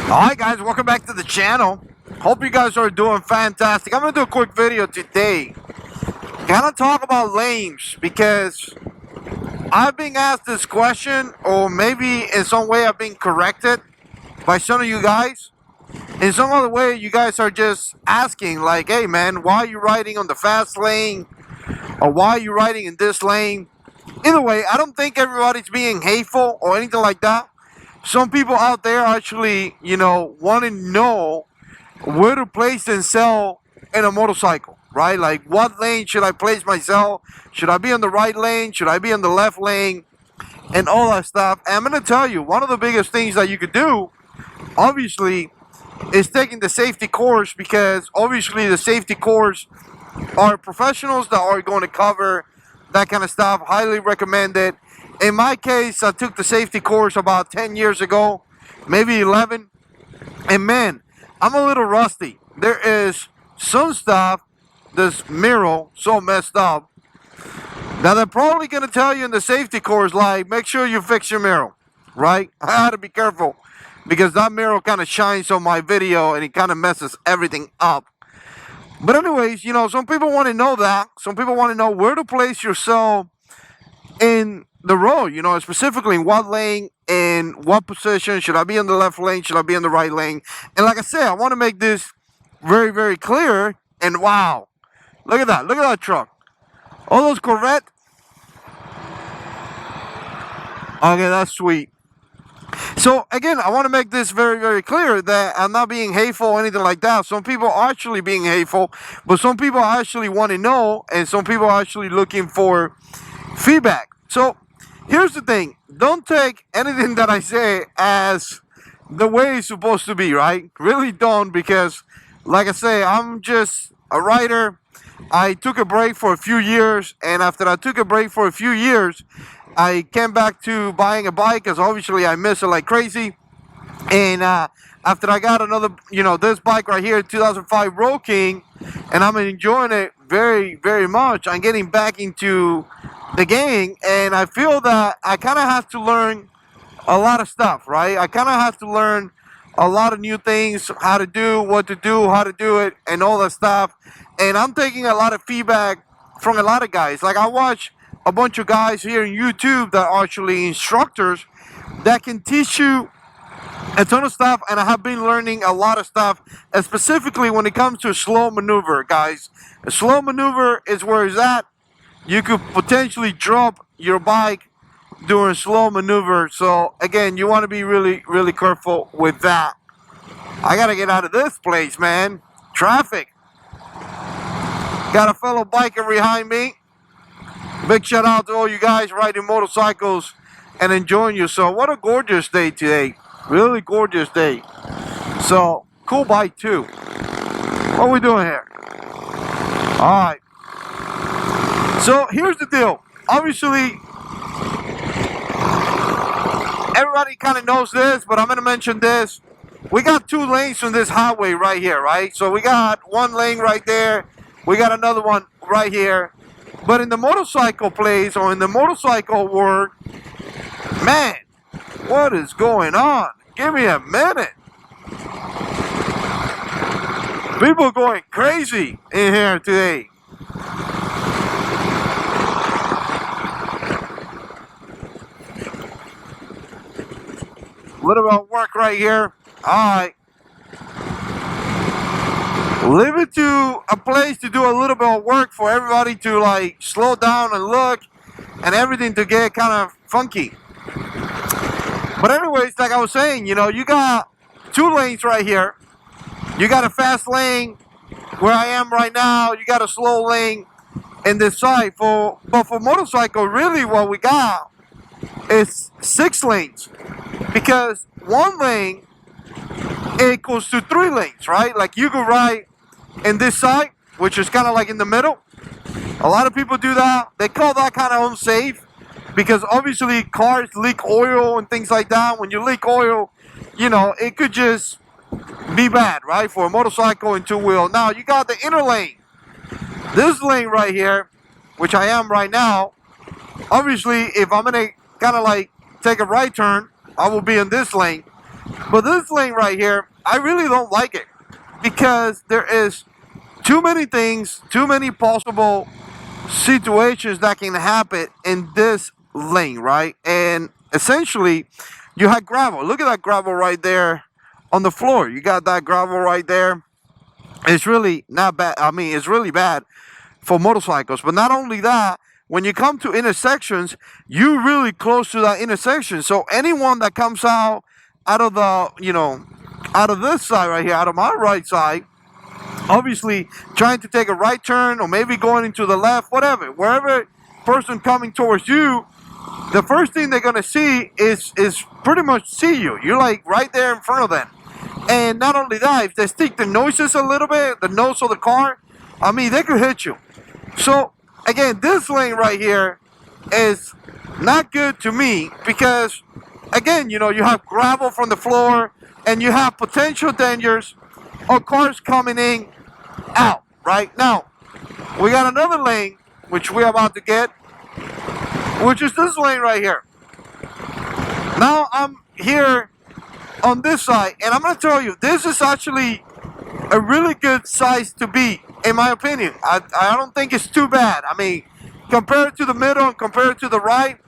Alright guys, welcome back to the channel. Hope you guys are doing fantastic. I'm going to do a quick video today. Kind of talk about lanes because I've been asked this question, or maybe in some way I've been corrected by some of you guys. In some other way you guys are just asking like, hey man, why are you riding on the fast lane? Or why are you riding in this lane? Either way, I don't think everybody's being hateful or anything like that. Some people out there actually, want to know where to place and sell in a motorcycle, right? Like, what lane should I place myself? Should I be on the right lane? Should I be on the left lane? And all that stuff. And I'm going to tell you, one of the biggest things that you could do, obviously, is taking the safety course, because obviously the safety course are professionals that are going to cover that kind of stuff. Highly recommend it. In my case, I took the safety course about 10 years ago, maybe 11. And man, I'm a little rusty. There is some stuff, this mirror, so messed up. Now they're probably going to tell you in the safety course, like, make sure you fix your mirror, right? I had to be careful because that mirror kind of shines on my video and it kind of messes everything up. But anyways, some people want to know that. Some people want to know where to place yourself in the road, specifically in what lane, in what position. Should I be in the left lane? Should I be in the right lane? And like I said, I want to make this very, very clear. And wow, look at that. Look at that truck. All those Corvette. Okay, that's sweet. So again, I want to make this very, very clear that I'm not being hateful or anything like that. Some people are actually being hateful, but some people actually want to know, and some people are actually looking for feedback. So here's the thing. Don't take anything that I say as the way it's supposed to be, right? Really don't, because like I say, I'm just a writer. I took a break for a few years, and after I took a break for a few years, I came back to buying a bike because obviously I miss it like crazy. And after I got another, this bike right here, 2005 Road King, and I'm enjoying it very, very much. I'm getting back into the game, and I feel that I kind of have to learn a lot of stuff, right? I kind of have to learn a lot of new things, how to do, what to do, how to do it, and all that stuff. And I'm taking a lot of feedback from a lot of guys. Like, I watch a bunch of guys here on YouTube that are actually instructors that can teach you a ton of stuff, and I have been learning a lot of stuff, and specifically when it comes to a slow maneuver, guys. A slow maneuver is where it's at. You could potentially drop your bike during slow maneuver. So again, you want to be really, really careful with that. I gotta get out of this place, man. Traffic. Got a fellow biker behind me. Big shout out to all you guys riding motorcycles and enjoying yourself. What a gorgeous day today. Really gorgeous day. So, cool bike too. What are we doing here? Alright. So, here's the deal. Obviously, everybody kind of knows this, but I'm going to mention this. We got two lanes on this highway right here, right? So, we got one lane right there. We got another one right here. But in the motorcycle place, or in the motorcycle world, man, what is going on? Give me a minute. People going crazy in here today. A little bit of work right here. Alright. Leave it to a place to do a little bit of work for everybody to like slow down and look, and everything to get kind of funky. But anyways, like I was saying, you got two lanes right here. You got a fast lane where I am right now. You got a slow lane in this side. But for motorcycle, really what we got is 6 lanes, because one lane equals to 3 lanes, right? Like, you could ride in this side, which is kind of like in the middle. A lot of people do that. They call that kind of unsafe, because obviously cars leak oil and things like that. When you leak oil, it could just be bad, right? For a motorcycle and two-wheel. Now, you got the inner lane. This lane right here, which I am right now, obviously, if I'm going to kind of like take a right turn, I will be in this lane. But this lane right here, I really don't like it because there is too many things, too many possible situations that can happen in this lane, right? And essentially, you had gravel. Look at that gravel right there on the floor. You got that gravel right there. It's really not bad. I mean, it's really bad for motorcycles. But not only that, when you come to intersections, you're really close to that intersection. So anyone that comes out of the, out of this side right here, out of my right side, obviously trying to take a right turn or maybe going into the left, whatever, wherever person coming towards you, the first thing they're gonna see is pretty much see you. You're like right there in front of them. And not only that, if they stick the noises a little bit, the nose of the car, I mean, they could hit you. So again, this lane right here is not good to me because, again, you have gravel from the floor and you have potential dangers of cars coming in out. Right now, we got another lane which we're about to get, which is this lane right here. Now I'm here on this side, and I'm going to tell you, this is actually a really good size to be, in my opinion. I don't think it's too bad. I mean, compared to the middle and compared to the right,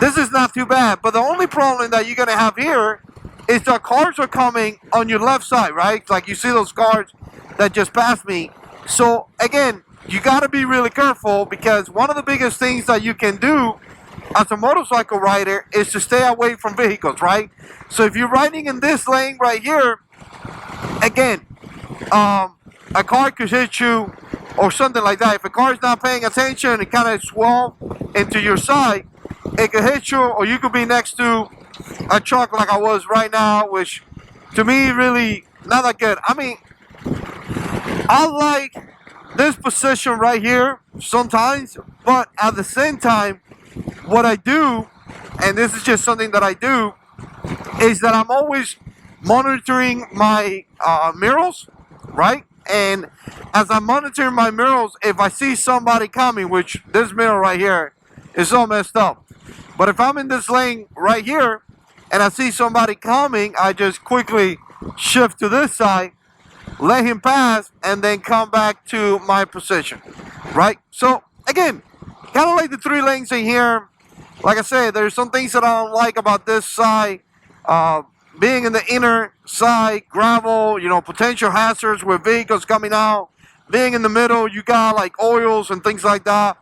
this is not too bad. But the only problem that you're going to have here is the cars are coming on your left side, right? Like you see those cars that just passed me. So again, you got to be really careful because one of the biggest things that you can do as a motorcycle rider is to stay away from vehicles, right? So if you're riding in this lane right here, again, a car could hit you or something like that. If a car is not paying attention, it kind of swell into your side, it could hit you, or you could be next to a truck like I was right now, which to me really not that good. I mean, I like this position right here sometimes, but at the same time, what I do, and this is just something that I do, is that I'm always monitoring my mirrors, right? And as I'm monitoring my mirrors, if I see somebody coming, which this mirror right here is all messed up, but if I'm in this lane right here and I see somebody coming, I just quickly shift to this side, let him pass, and then come back to my position, right? So again, kind of like the three lanes in here. Like I said, there's some things that I don't like about this side. Being in the inner side, gravel, potential hazards with vehicles coming out. Being in the middle, you got like oils and things like that.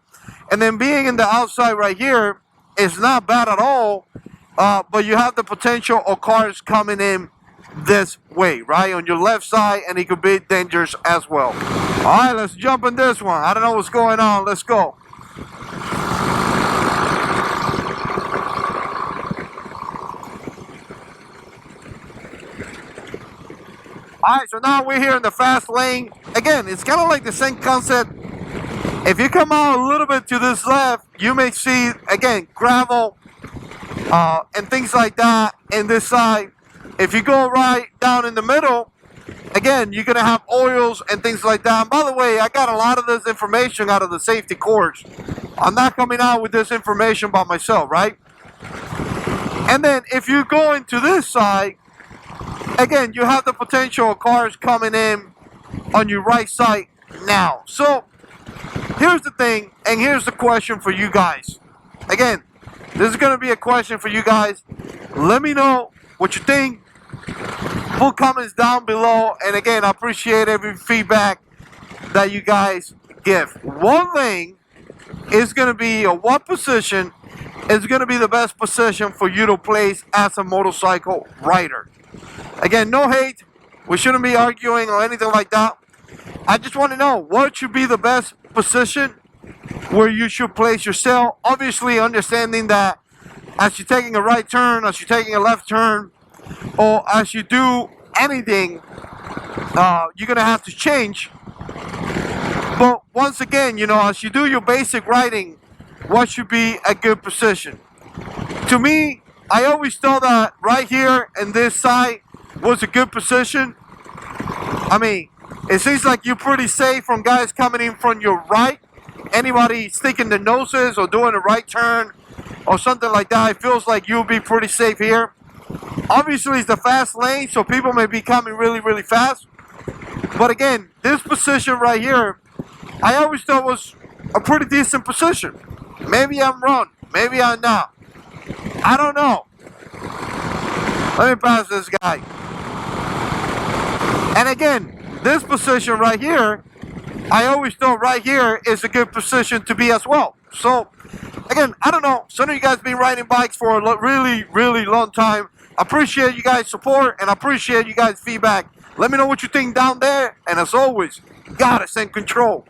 And then being in the outside right here is not bad at all. But you have the potential of cars coming in this way, right? On your left side, and it could be dangerous as well. All right, let's jump in this one. I don't know what's going on. Let's go. Alright, so now we're here in the fast lane. Again, it's kind of like the same concept. If you come out a little bit to this left, you may see, again, gravel and things like that in this side. If you go right down in the middle, again, you're going to have oils and things like that. And by the way, I got a lot of this information out of the safety course. I'm not coming out with this information by myself, right? And then if you go into this side, again, you have the potential of cars coming in on your right side now. So, here's the thing, and here's the question for you guys. Again, this is going to be a question for you guys. Let me know what you think. Put comments down below. And again, I appreciate every feedback that you guys give. One thing is going to be, or what position is going to be the best position for you to place as a motorcycle rider. Again, no hate. We shouldn't be arguing or anything like that. I just want to know what should be the best position where you should place yourself. Obviously, understanding that as you're taking a right turn, as you're taking a left turn, or as you do anything, you're going to have to change. But once again, as you do your basic riding, what should be a good position? To me, I always thought that right here in this side was a good position. I mean, it seems like you're pretty safe from guys coming in from your right. Anybody sticking their noses or doing a right turn or something like that, it feels like you'll be pretty safe here. Obviously, it's the fast lane, so people may be coming really, really fast. But again, this position right here, I always thought was a pretty decent position. Maybe I'm wrong. Maybe I'm not. I don't know. Let me pass this guy. And again, this position right here, I always thought right here is a good position to be as well. So, again, I don't know. Some of you guys been riding bikes for a really, really long time. I appreciate you guys' support and I appreciate you guys' feedback. Let me know what you think down there. And as always, God is in control.